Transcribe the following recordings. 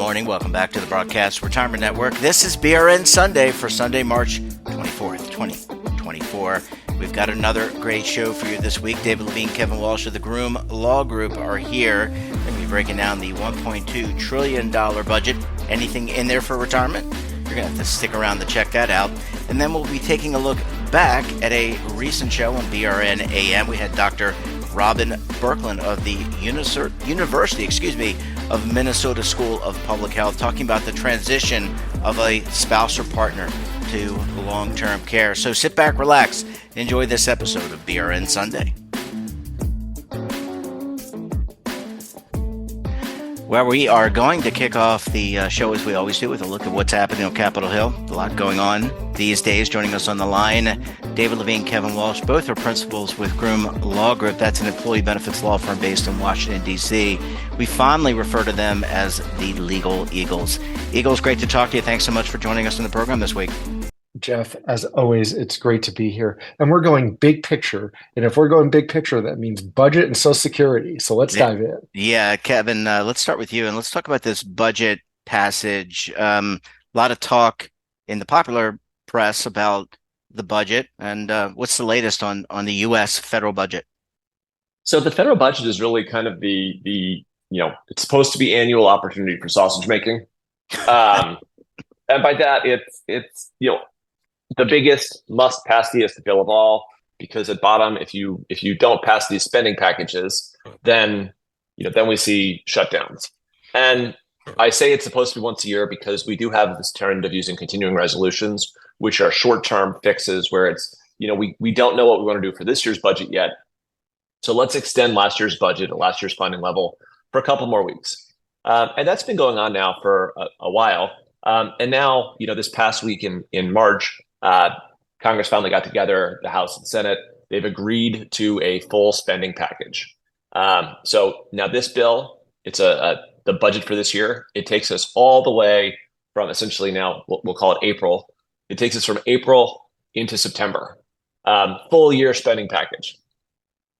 morning. Welcome back to the Broadcast Retirement Network. This is BRN Sunday for Sunday, March 24th, 2024. We've got another great show for you this week. David Levine, Kevin Walsh of the Groom Law Group are here. They're going to be breaking down the $1.2 trillion budget. Anything in there for retirement? You're going to have to stick around to check that out. And then we'll be taking a look back at a recent show on BRN AM. We had Dr. Robin Birkland of the University of Minnesota School of Public Health, talking about the transition of a spouse or partner to long-term care. So sit back, relax, enjoy this episode of BRN Sunday. Well, we are going to kick off the show as we always do with a look at what's happening on Capitol Hill. A lot going on these days. Joining us on the line, David Levine, Kevin Walsh, both are principals with Groom Law Group. That's an employee benefits law firm based in Washington, D.C. We fondly refer to them as the Legal Eagles. Eagles, great to talk to you. Thanks so much for joining us on the program this week. Jeff, as always, it's great to be here. And we're going big picture. And if we're going big picture, that means budget and Social Security. So let's dive in. Yeah, Kevin, let's start with you. And let's talk about this budget passage. A lot of talk in the popular press about the budget. And what's the latest on the U.S. federal budget? So the federal budget is really kind of the it's supposed to be annual opportunity for sausage making. And by that, it's the biggest must-pass-the-est bill of all, because at bottom, if you don't pass these spending packages, then we see shutdowns. And I say it's supposed to be once a year because we do have this trend of using continuing resolutions, which are short-term fixes where it's we don't know what we want to do for this year's budget yet. So let's extend last year's budget at last year's funding level for a couple more weeks. And that's been going on now for a while. And now, this past week in March, Congress finally got together, the House and Senate. They've agreed to a full spending package. So now this bill, it's the budget for this year. It takes us all the way from essentially now, we'll call it April. It takes us from April into September, full year spending package.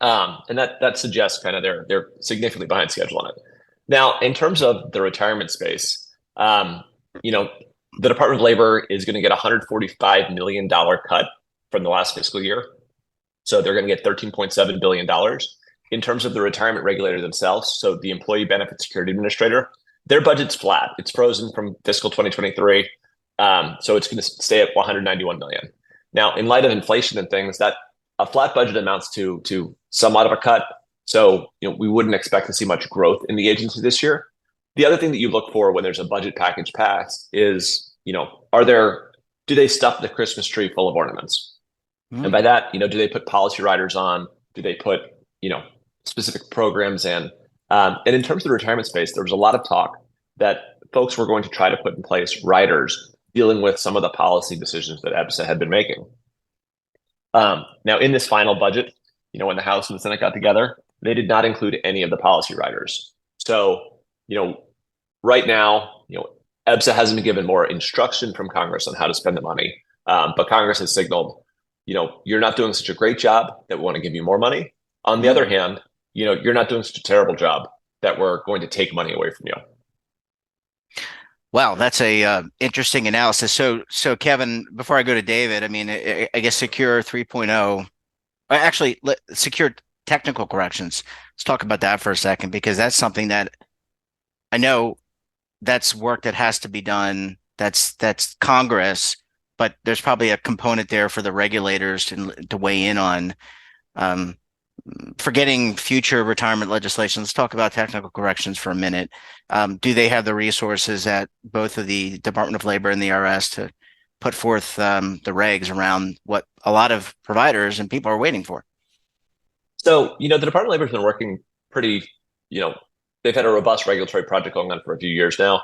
And that suggests kind of they're significantly behind schedule on it. Now, in terms of the retirement space, the Department of Labor is going to get a $145 million cut from the last fiscal year. So they're going to get $13.7 billion. In terms of the retirement regulator themselves, so the Employee Benefit Security Administrator, their budget's flat. It's frozen from fiscal 2023. So it's going to stay at $191 million. Now, in light of inflation and things, that a flat budget amounts to somewhat of a cut. So we wouldn't expect to see much growth in the agency this year. The other thing that you look for when there's a budget package passed is, do they stuff the Christmas tree full of ornaments? And by that, do they put policy riders on? Do they put, specific programs in? And in terms of the retirement space, there was a lot of talk that folks were going to try to put in place riders dealing with some of the policy decisions that EBSA had been making. Now, in this final budget, when the House and the Senate got together, they did not include any of the policy riders. So, right now, EBSA hasn't been given more instruction from Congress on how to spend the money. But Congress has signaled, you're not doing such a great job that we want to give you more money. On the other hand, you're not doing such a terrible job that we're going to take money away from you. Wow, that's a interesting analysis. So Kevin, before I go to David, I guess Secure 3.0, actually, Secure technical corrections. Let's talk about that for a second, because that's something that I know that's work that has to be done. That's Congress, but there's probably a component there for the regulators to weigh in on. Forgetting future retirement legislation, let's talk about technical corrections for a minute. Do they have the resources at both of the Department of Labor and the IRS to put forth the regs around what a lot of providers and people are waiting for? So, the Department of Labor has been working pretty, they've had a robust regulatory project going on for a few years now.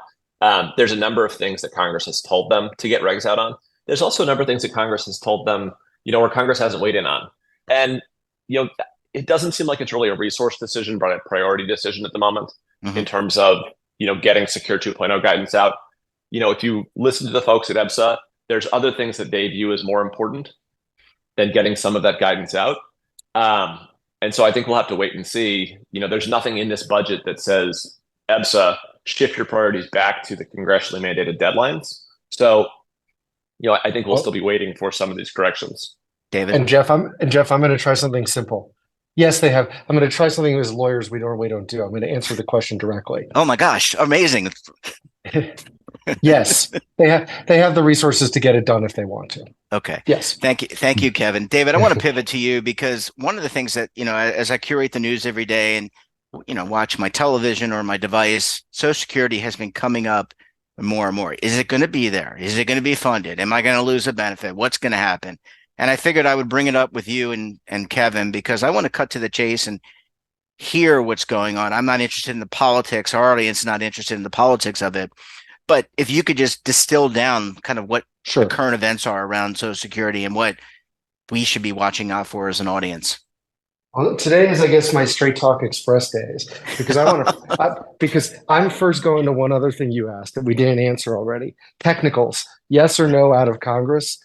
There's a number of things that Congress has told them to get regs out on. There's also a number of things that Congress has told them, where Congress hasn't weighed in on. And, it doesn't seem like it's really a resource decision, but a priority decision at the moment in terms of, getting Secure 2.0 guidance out. If you listen to the folks at EBSA, there's other things that they view as more important than getting some of that guidance out. And so I think we'll have to wait and see. There's nothing in this budget that says EBSA, shift your priorities back to the congressionally mandated deadlines. So, I think we'll still be waiting for some of these corrections. David? And Jeff, I'm going to try something simple. Yes, they have. I'm going to try something as lawyers we normally don't do. I'm going to answer the question directly. Oh my gosh, amazing. Yes, they have the resources to get it done if they want to. Okay. Yes. Thank you, Kevin. David, I want to pivot to you because one of the things that, as I curate the news every day and, watch my television or my device, Social Security has been coming up more and more. Is it going to be there? Is it going to be funded? Am I going to lose a benefit? What's going to happen? And I figured I would bring it up with you and Kevin because I want to cut to the chase and hear what's going on. I'm not interested in the politics. Our audience is not interested in the politics of it. But if you could just distill down kind of what the current events are around Social Security and what we should be watching out for as an audience. Well, today is, I guess, my Straight Talk Express days because because I'm first going to one other thing you asked that we didn't answer already. Technicals, yes or no out of Congress.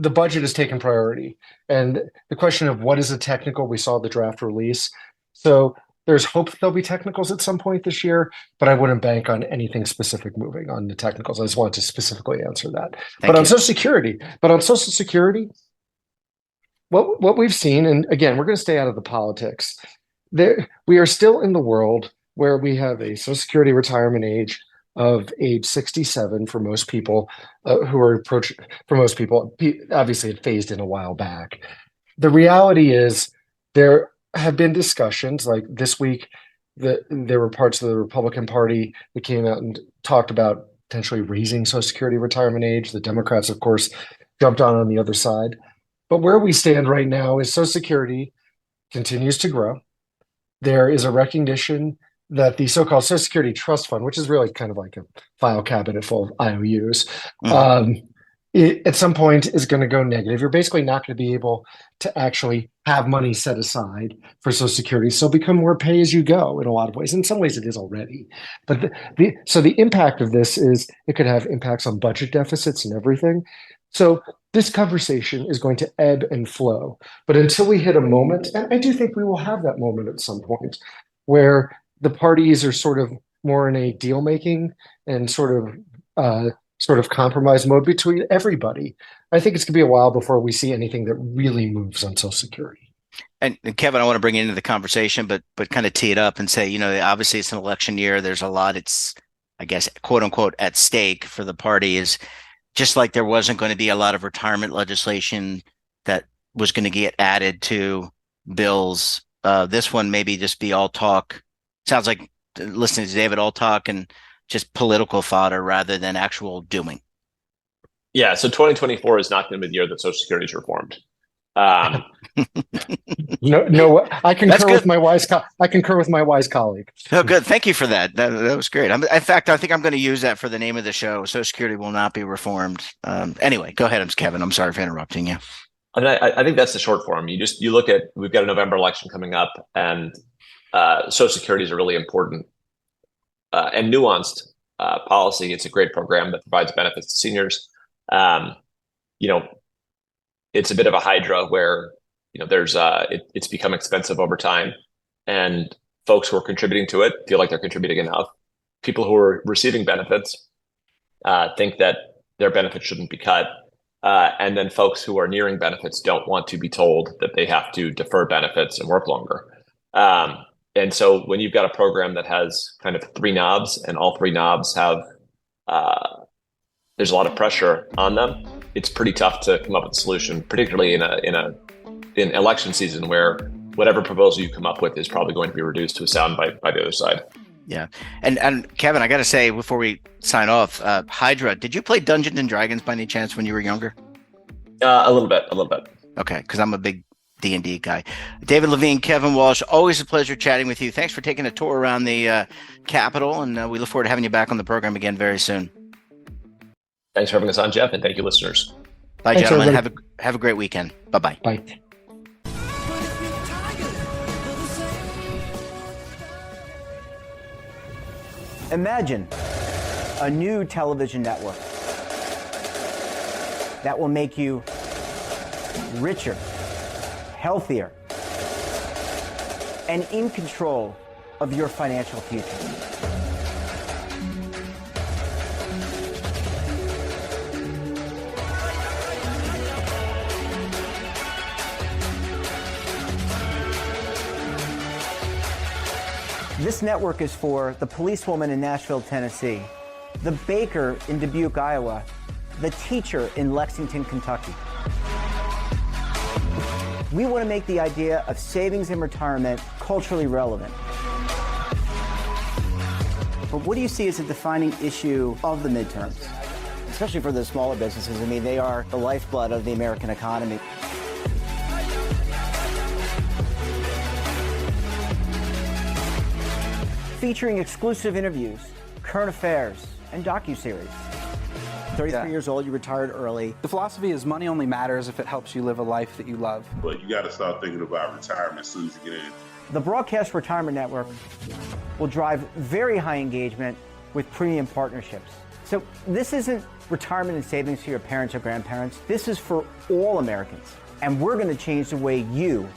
The budget has taken priority. And the question of what is a technical, we saw the draft release. So there's hope there'll be technicals at some point this year, but I wouldn't bank on anything specific moving on the technicals. I just wanted to specifically answer that. On Social Security, what we've seen, and again, we're going to stay out of the politics. We are still in the world where we have a Social Security retirement age of age 67 for most people obviously it phased in a while back. The reality is there have been discussions like this week that there were parts of the Republican Party that came out and talked about potentially raising Social Security retirement age. The Democrats, of course, jumped on the other side. But where we stand right now is Social Security continues to grow. There is a recognition that the so-called Social Security Trust Fund, which is really kind of like a file cabinet full of IOUs, it at some point is going to go negative. You're basically not going to be able to actually have money set aside for Social Security. So become more pay as you go in a lot of ways. In some ways it is already. But the impact of this is it could have impacts on budget deficits and everything. So this conversation is going to ebb and flow. But until we hit a moment, and I do think we will have that moment at some point, where the parties are sort of more in a deal making and sort of compromise mode between everybody. I think it's going to be a while before we see anything that really moves on Social Security. And Kevin, I want to bring you into the conversation, but kind of tee it up and say, obviously it's an election year. There's a lot, it's, I guess, quote unquote, at stake for the party. Is just like there wasn't going to be a lot of retirement legislation that was going to get added to bills. This one maybe just be all talk. Sounds like listening to David, all talk and just political fodder rather than actual doing. Yeah, so 2024 is not going to be the year that Social Security is reformed. No, I concur with my wise. I concur with my wise colleague. Oh, good. Thank you for that. That was great. In fact, I think I'm going to use that for the name of the show. Social Security will not be reformed. Anyway, go ahead, Kevin. I'm sorry for interrupting you. I think that's the short form. You look at, we've got a November election coming up, and Social Security is a really important and nuanced policy. It's a great program that provides benefits to seniors. It's a bit of a hydra where it's become expensive over time, and folks who are contributing to it feel like they're contributing enough. People who are receiving benefits think that their benefits shouldn't be cut, and then folks who are nearing benefits don't want to be told that they have to defer benefits and work longer. And so when you've got a program that has kind of three knobs, and all three knobs have there's a lot of pressure on them, it's pretty tough to come up with a solution, particularly in election season where whatever proposal you come up with is probably going to be reduced to a soundbite by the other side. Yeah. And Kevin, I got to say before we sign off, Hydra, did you play Dungeons and Dragons by any chance when you were younger? A little bit. Okay, because I'm a big D&D guy. David Levine, Kevin Walsh, always a pleasure chatting with you. Thanks for taking a tour around the Capitol, and we look forward to having you back on the program again very soon. Thanks for having us on, Jeff, and thank you, listeners. Bye, thanks, gentlemen. Everybody. Have a great weekend. Bye-bye. Bye. Imagine a new television network that will make you richer, healthier, and in control of your financial future. This network is for the policewoman in Nashville, Tennessee, the baker in Dubuque, Iowa, the teacher in Lexington, Kentucky. We want to make the idea of savings and retirement culturally relevant. But what do you see as a defining issue of the midterms? Especially for the smaller businesses. I mean, they are the lifeblood of the American economy. Featuring exclusive interviews, current affairs, and docuseries. 33 years old, you retired early. The philosophy is money only matters if it helps you live a life that you love. But you got to start thinking about retirement as soon as you get in. The Broadcast Retirement Network will drive very high engagement with premium partnerships. So this isn't retirement and savings for your parents or grandparents. This is for all Americans. And we're going to change the way you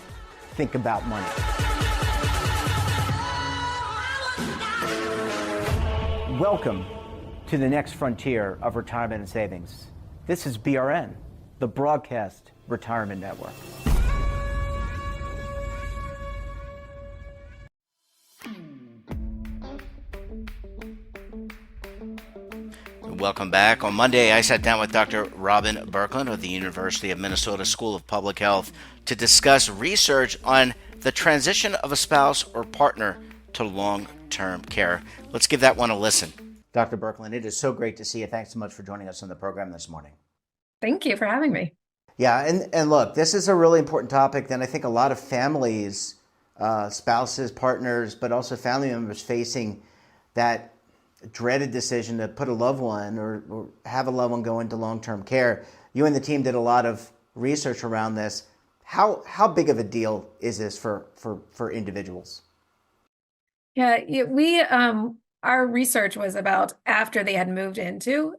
think about money. Welcome to the next frontier of retirement and savings. This is BRN, the Broadcast Retirement Network. Welcome back. On Monday, I sat down with Dr. Robin Berkland of the University of Minnesota School of Public Health to discuss research on the transition of a spouse or partner to long-term care. Let's give that one a listen. Dr. Berkland, it is so great to see you. Thanks so much for joining us on the program this morning. Thank you for having me. Yeah, and look, this is a really important topic that I think a lot of families, spouses, partners, but also family members facing that dreaded decision to put a loved one or have a loved one go into long-term care. You and the team did a lot of research around this. How big of a deal is this for individuals? Yeah, we our research was about after they had moved into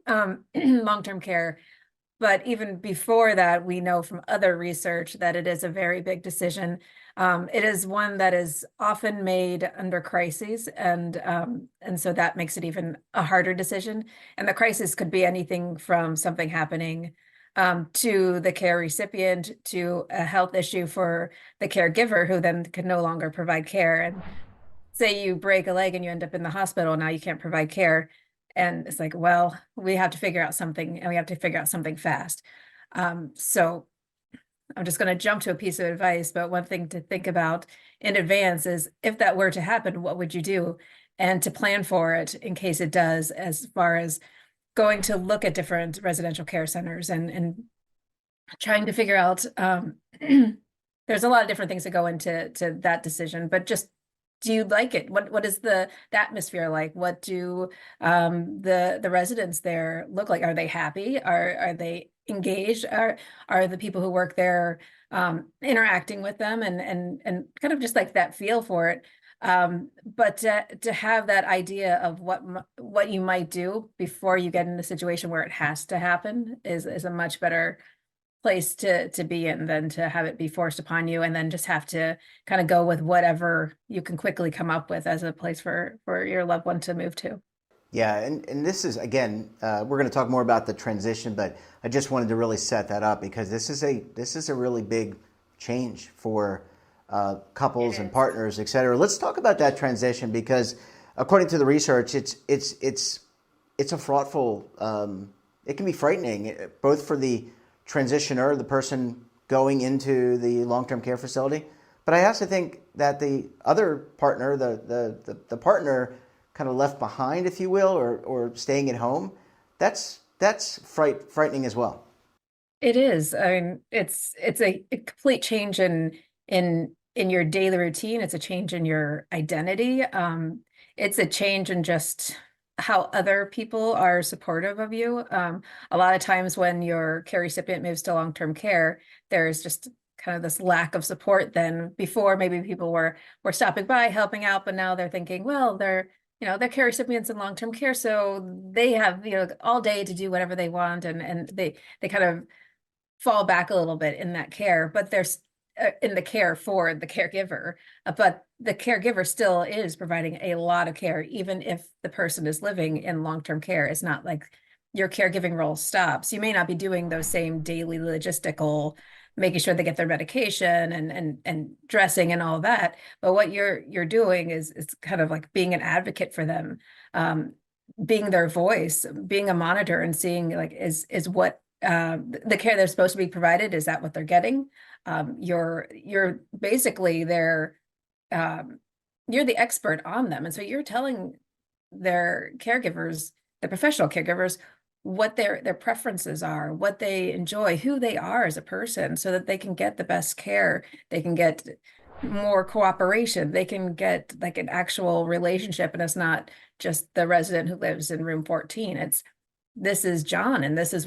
long-term care. But even before that, we know from other research that it is a very big decision. It is one that is often made under crises, and so that makes it even a harder decision. And the crisis could be anything from something happening to the care recipient, to a health issue for the caregiver, who then can no longer provide care. And say you break a leg and you end up in the hospital, now you can't provide care. And it's like, well, we have to figure out something, and we have to figure out something fast. So I'm just going to jump to a piece of advice, but one thing to think about in advance is, if that were to happen, what would you do? And to plan for it in case it does, as far as going to look at different residential care centers and trying to figure out, there's a lot of different things that go into that decision, but just, do you like it? What is the atmosphere like? What do the residents there look like? Are they happy? Are they engaged? Are the people who work there interacting with them and kind of just like that feel for it? But to have that idea of what you might do before you get in the situation where it has to happen is a much better place to be in than to have it be forced upon you and then just have to kind of go with whatever you can quickly come up with as a place for your loved one to move to. Yeah, and this is, again, we're going to talk more about the transition, but I just wanted to really set that up because this is a really big change for couples and partners, et cetera. Let's talk about that transition because, according to the research, it's a fraughtful. It can be frightening, both for the transitioner, the person going into the long-term care facility, but I also think that the other partner, the partner kind of left behind, if you will, or staying at home, that's frightening as well. It is. I mean, it's a complete change in your daily routine. It's a change in your identity. It's a change in just how other people are supportive of you. A lot of times when your care recipient moves to long-term care, there's just kind of this lack of support. Then before, maybe people were stopping by, helping out, but now they're thinking, well, they're care recipients in long-term care, so they have all day to do whatever they want, and they kind of fall back a little bit in that care. But in the care for the caregiver, but the caregiver still is providing a lot of care, even if the person is living in long-term care. It's not like your caregiving role stops. You may not be doing those same daily logistical, making sure they get their medication and dressing and all that, but what you're doing is kind of like being an advocate for them, being their voice, being a monitor, and seeing like is what the care they're supposed to be provided, is that what they're getting? You're basically their you're the expert on them, and so you're telling their caregivers, the professional caregivers, what their preferences are, what they enjoy, who they are as a person, so that they can get the best care, they can get more cooperation, they can get like an actual relationship, and it's not just the resident who lives in room 14. It's this is John, and this is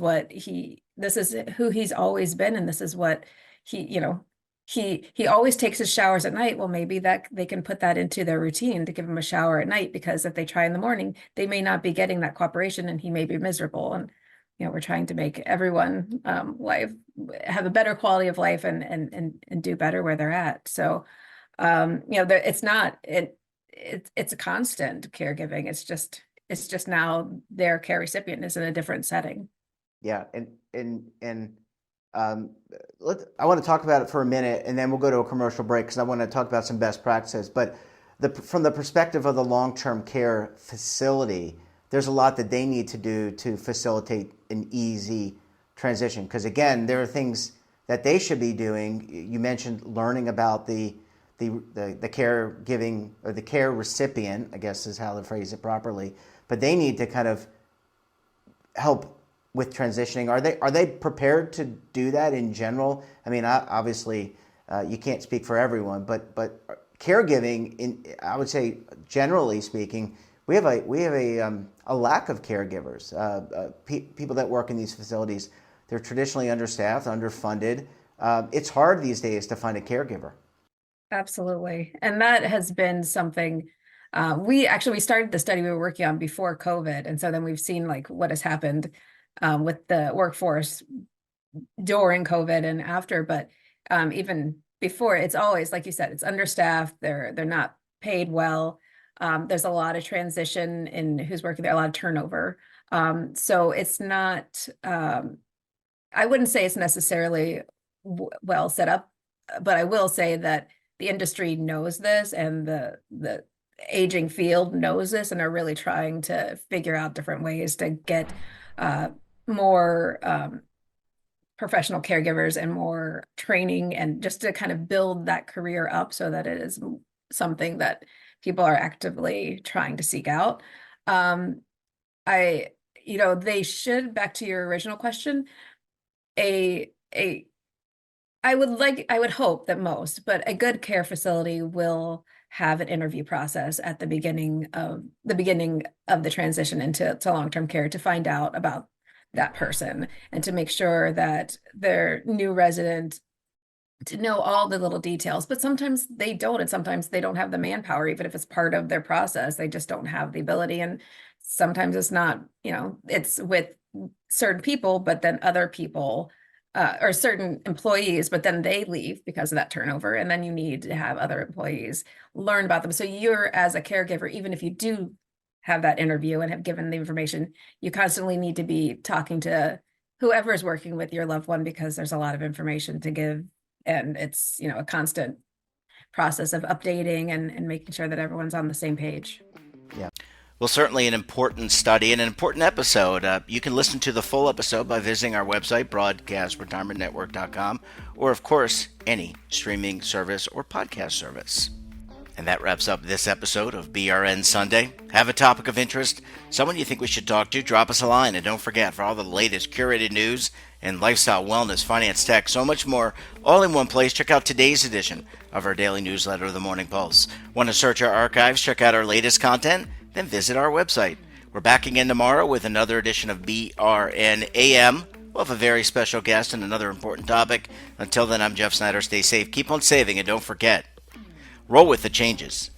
who he's always been, and this is what he always takes his showers at night. Well, maybe that they can put that into their routine to give him a shower at night, because if they try in the morning, they may not be getting that cooperation and he may be miserable. And we're trying to make everyone life have a better quality of life and do better where they're at. So it's not it's a constant caregiving. It's just now their care recipient is in a different setting. Yeah, I want to talk about it for a minute, and then we'll go to a commercial break because I want to talk about some best practices. But from the perspective of the long-term care facility, there's a lot that they need to do to facilitate an easy transition. Because again, there are things that they should be doing. You mentioned learning about the caregiving, or the care recipient, I guess is how to phrase it properly. But they need to kind of help with transitioning. Are they prepared to do that in general? I mean, obviously, you can't speak for everyone, but caregiving, I would say, generally speaking, we have a lack of caregivers. People that work in these facilities, they're traditionally understaffed, underfunded. It's hard these days to find a caregiver. Absolutely, and that has been something. We started the study we were working on before COVID, and so then we've seen like what has happened with the workforce during COVID and after. But even before, it's always, like you said, it's understaffed. They're not paid well. There's a lot of transition in who's working there, a lot of turnover. So it's not. I wouldn't say it's necessarily well set up, but I will say that the industry knows this, and the aging field knows this, and are really trying to figure out different ways to get more professional caregivers and more training, and just to kind of build that career up so that it is something that people are actively trying to seek out. They should, back to your original question, I would hope that most, but a good care facility will have an interview process at the beginning of the transition into long-term care, to find out about that person and to make sure that their new resident, to know all the little details. But sometimes they don't, and sometimes they don't have the manpower, even if it's part of their process. They just don't have the ability, and sometimes it's not, it's with certain people, but then other people or certain employees, but then they leave because of that turnover, and then you need to have other employees learn about them. So you're, as a caregiver, even if you do have that interview and have given the information, you constantly need to be talking to whoever is working with your loved one, because there's a lot of information to give, and it's a constant process of updating and making sure that everyone's on the same page. Yeah. Well, certainly an important study and an important episode. You can listen to the full episode by visiting our website, broadcastretirementnetwork.com, or, of course, any streaming service or podcast service. And that wraps up this episode of BRN Sunday. Have a topic of interest, someone you think we should talk to, drop us a line. And don't forget, for all the latest curated news and lifestyle, wellness, finance, tech, so much more, all in one place, check out today's edition of our daily newsletter, The Morning Pulse. Want to search our archives, check out our latest content? Then visit our website. We're back again tomorrow with another edition of BRN AM. We'll have a very special guest and another important topic. Until then, I'm Jeff Snyder. Stay safe, keep on saving, and don't forget, roll with the changes.